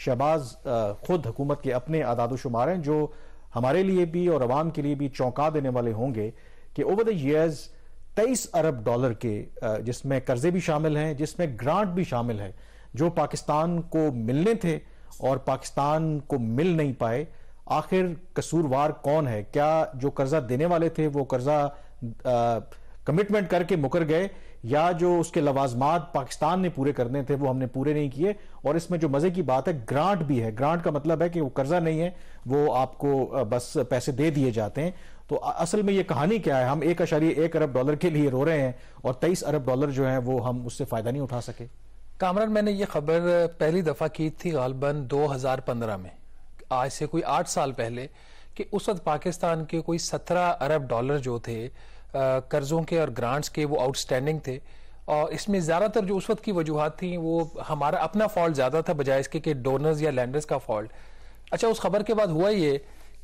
شہباز خود حکومت کے اپنے اعداد و شمار ہیں جو ہمارے لیے بھی اور عوام کے لیے بھی چونکا دینے والے ہوں گے کہ over the years 23 Arab dollar کے جس میں قرضے بھی شامل ہیں، جس میں گرانٹ بھی شامل ہے، جو پاکستان کو ملنے تھے اور پاکستان کو مل نہیں پائے. آخر قصوروار کون ہے؟ کیا جو قرضہ دینے والے تھے وہ قرضہ کمٹمنٹ کر کے مکر گئے، یا جو اس کے لوازمات پاکستان نے پورے کرنے تھے وہ ہم نے پورے نہیں کیے؟ اور اس میں جو مزے کی بات ہے، گرانٹ بھی ہے. گرانٹ کا مطلب ہے کہ وہ قرضہ نہیں ہے، وہ آپ کو بس پیسے دے دیے جاتے ہیں. تو اصل میں یہ کہانی کیا ہے؟ ہم 1.1 ارب ڈالر کے لیے رو رہے ہیں اور 23 ارب ڈالر جو ہیں وہ ہم اس سے فائدہ نہیں اٹھا سکے. کامران، میں نے یہ خبر پہلی دفعہ کی تھی غالباً 2015 میں، آج سے کوئی 8 سال پہلے، کہ اس وقت پاکستان کے کوئی 17 ارب ڈالر جو تھے قرضوں کے اور گرانٹس کے وہ آؤٹ سٹینڈنگ تھے. اور اس میں زیادہ تر جو اس وقت کی وجوہات تھیں وہ ہمارا اپنا فالٹ زیادہ تھا بجائے اس کے کہ ڈونرز یا لینڈرز کا فالٹ. اچھا، اس خبر کے بعد ہوا یہ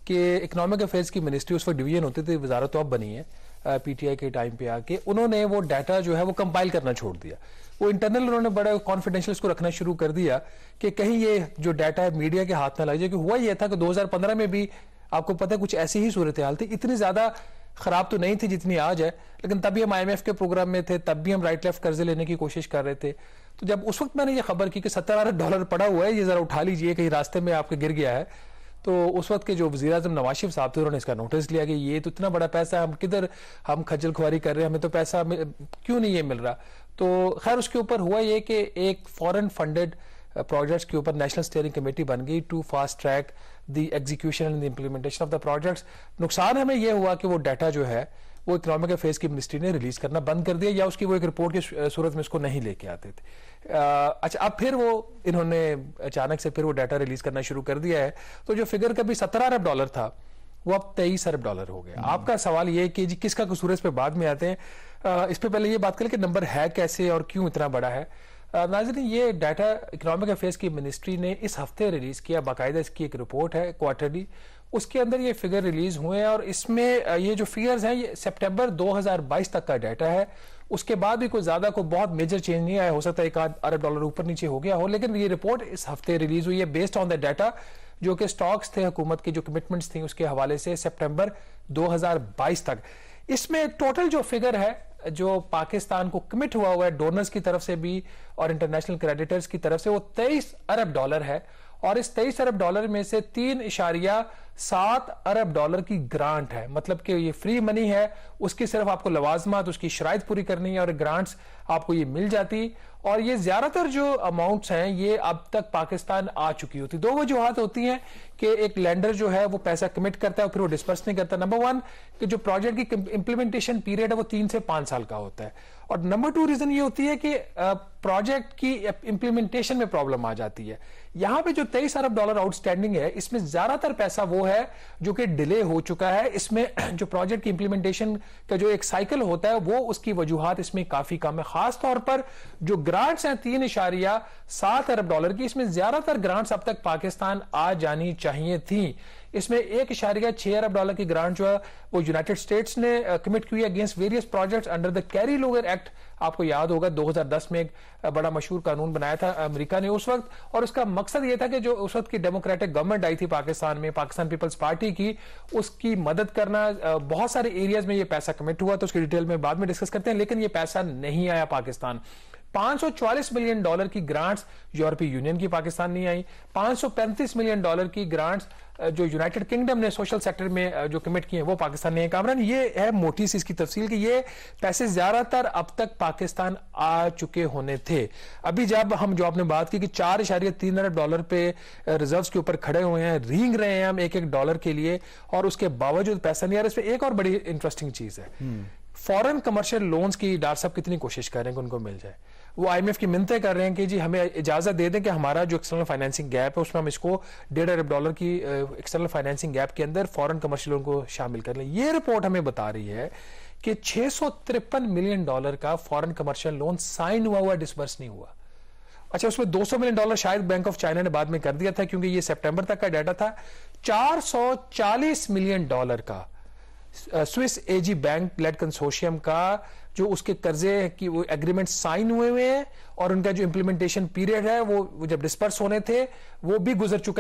کہ اکنامک افیئرز کی منسٹری، اس وقت ڈویژن ہوتی تھی، وزارت تو اب بنی ہے پی ٹی آئی کے ٹائم پہ آ کے، انہوں نے وہ ڈیٹا جو ہے وہ کمپائل کرنا چھوڑ دیا. وہ انٹرنل انہوں نے بڑا کانفیڈینشیل اس کو رکھنا شروع کر دیا کہ کہیں یہ جو ڈیٹا ہے میڈیا کے ہاتھ نہ لگ جائے. کہ ہوا یہ تھا کہ 2015 میں بھی آپ کو پتہ ہے کچھ ایسی ہی صورتحال تھی، اتنی زیادہ خراب تو نہیں تھی جتنی آج ہے، لیکن تب بھی ہم IMF کے پروگرام میں تھے، تب بھی ہم رائٹ لیفٹ قرضے لینے کی کوشش کر رہے تھے. تو جب اس وقت میں نے یہ خبر کی کہ 17 ارب ڈالر پڑا ہوا ہے، یہ ذرا اٹھا لیجئے کہیں راستے میں آپ کے گر گیا ہے، تو اس وقت کے جو وزیر اعظم نواز شریف صاحب تھے انہوں نے اس کا نوٹس لیا کہ یہ تو اتنا بڑا پیسہ ہے، ہم کدھر ہم کھجل خواری کر رہے ہیں، ہمیں تو پیسہ کیوں نہیں یہ مل رہا. تو خیر اس کے اوپر ہوا یہ کہ ایک فورن فنڈڈ پروجیکٹس کے اوپر نیشنل اسٹیئرنگ کمیٹی بن گئی to fast track the execution and the implementation of the projects. نقصان ہمیں یہ ہوا کہ وہ ڈیٹا جو ہے وہ اکنامک افیئرز کی منسٹری نے ریلیز کرنا بند کر دیا، یا اس کی وہ ایک رپورٹ کی صورت میں اس کو نہیں لے کے آتے تھے. اچھا، اب پھر وہ انہوں نے اچانک سے پھر وہ ڈیٹا ریلیز کرنا شروع کر دیا ہے. تو جو فگر کبھی 17 ارب ڈالر تھا وہ اب 23 ارب ڈالر ہو گیا. آپ کا سوال یہ ہے کہ جی کس کا قصور ہے، اس پہ بعد میں آتے ہیں. اس پہ پہلے یہ بات کریں کہ نمبر ہے کیسے اور کیوں اتنا بڑا ہے. ناظرین، یہ ڈیٹا اکنامک افیئرز کی منسٹری نے اس ہفتے ریلیز کیا، باقاعدہ اس کی ایک رپورٹ ہے کوارٹرلی، اس کے اندر یہ فگر ریلیز ہوئے ہیں. اور اس میں یہ جو فگرز ہیں یہ سپٹمبر 2022 تک کا ڈیٹا ہے. اس کے بعد بھی کوئی زیادہ کوئی بہت میجر چینج نہیں آیا، ہو سکتا ہے 1 ارب ڈالر اوپر نیچے ہو گیا ہو، لیکن یہ رپورٹ اس ہفتے ریلیز ہوئی ہے بیسڈ آن دا ڈیٹا جو کہ سٹاکس تھے حکومت کی جو کمٹمنٹس تھیں اس کے حوالے سے سپٹمبر 2022 تک. اس میں ٹوٹل جو فگر ہے جو پاکستان کو کمٹ ہوا ہے ڈونرز کی طرف سے بھی اور انٹرنیشنل کریڈیٹرز کی طرف سے وہ 23 ارب ڈالر ہے. اور اس 23 ارب ڈالر میں سے 3.7 ارب ڈالر کی گرانٹ ہے. مطلب کہ یہ فری منی ہے، اس کی صرف آپ کو لوازمات اس کی شرائط پوری کرنی ہے اور گرانٹس آپ کو یہ مل جاتی. اور یہ زیادہ تر جو اماؤنٹس ہیں یہ اب تک پاکستان آ چکی ہوتی. 2 وجوہات ہوتی ہیں کہ ایک لینڈر جو ہے وہ پیسہ کمٹ کرتا ہے اور پھر وہ ڈسپرس نہیں کرتا. نمبر 1 کہ جو پروجیکٹ کی امپلیمنٹیشن پیریڈ ہے وہ 3 سے 5 سال کا ہوتا ہے. اور نمبر 2 ریزن یہ ہوتی ہے کہ پروجیکٹ کی امپلیمنٹیشن میں پرابلم آ جاتی ہے. یہاں پہ جو 23 ارب ڈالر آؤٹ سٹینڈنگ ہے اس میں زیادہ تر پیسہ وہ ہے جو کہ ڈیلے ہو چکا ہے. اس میں جو پروجیکٹ کی امپلیمنٹیشن کا جو ایک سائیکل ہوتا ہے وہ اس کی وجوہات اس میں کافی کم ہے. خاص طور پر جو گرانٹس ہیں 3.7 ارب ڈالر کی، اس میں زیادہ تر گرانٹس اب تک پاکستان آ جانی چاہیے تھیں. اس میں 1.6 ارب ڈالر کی گرانٹ جو ہے وہ یونائٹڈ اسٹیٹس نے کمٹ کی against various projects under the carry Lugar act. آپ کو یاد ہوگا 2010 میں ایک بڑا مشہور قانون بنایا تھا امریکہ نے اس وقت، اور اس کا مقصد یہ تھا کہ جو اس وقت کی ڈیموکریٹک گورنمنٹ آئی تھی پاکستان میں، پاکستان پیپلز پارٹی کی، اس کی مدد کرنا. بہت سارے ایریاز میں یہ پیسہ کمٹ ہوا تو اس کی ڈیٹیل میں بعد میں ڈسکس کرتے ہیں، لیکن یہ پیسہ نہیں آیا پاکستان. 544 ملین ڈالر کی گرانٹس یورپی یونین کی پاکستان نہیں آئی. 535 ملین ڈالر کی گرانٹس جو یونائٹڈ کنگڈم نے سوشل سیکٹر میں جو کمٹ کیے ہیں وہ پاکستان نہیں ہے. کامران، یہ ہے موٹی سی اس کی تفصیل کہ یہ پیسے زیادہ تر اب تک پاکستان آ چکے ہونے تھے. ابھی جب ہم جو آپ نے بات کی کہ 4.3 ارب ڈالر پہ ریزروز کے اوپر کھڑے ہوئے ہیں، رینگ رہے ہیں ہم ایک ڈالر کے لیے، اور اس کے باوجود پیسہ نہیں آ رہا. اس پہ ایک اور بڑی انٹرسٹنگ چیز ہے، فورن کمرشل لونز کی ڈاکٹر صاحب کتنی کوشش کر رہے ہیں کہ ان کو مل جائے. وہ IMF کی منتیں کر رہے ہیں کہ جی ہمیں اجازت دے دیں کہ ہمارا جو ایکسٹرنل فائنینسنگ گیپ ہے اس میں ہم اس کو 1.5 ارب ڈالر کی ایکسٹرنل فائنینسنگ گیپ کے اندر فورن کمرشل لون کو شامل کر لیں. یہ رپورٹ ہمیں بتا رہی ہے کہ 653 ملین ڈالر کا فورن کمرشل لون سائن ہوا ڈسبرس نہیں ہوا. اچھا، اس میں 200 ملین ڈالر شاید بینک آف چائنا نے بعد میں کر دیا تھا کیونکہ یہ سپٹمبر تک کا ڈیٹا تھا. 440 ملین ڈالر کا Swiss AG bank lead consortium کا جو اس کے قرضے کی وہ ایگریمنٹ سائن ہوئے ہیں اور ان کا جو امپلیمنٹیشن پیریڈ ہے وہ جب ڈسپرس ہونے تھے وہ بھی گزر چکا ہے.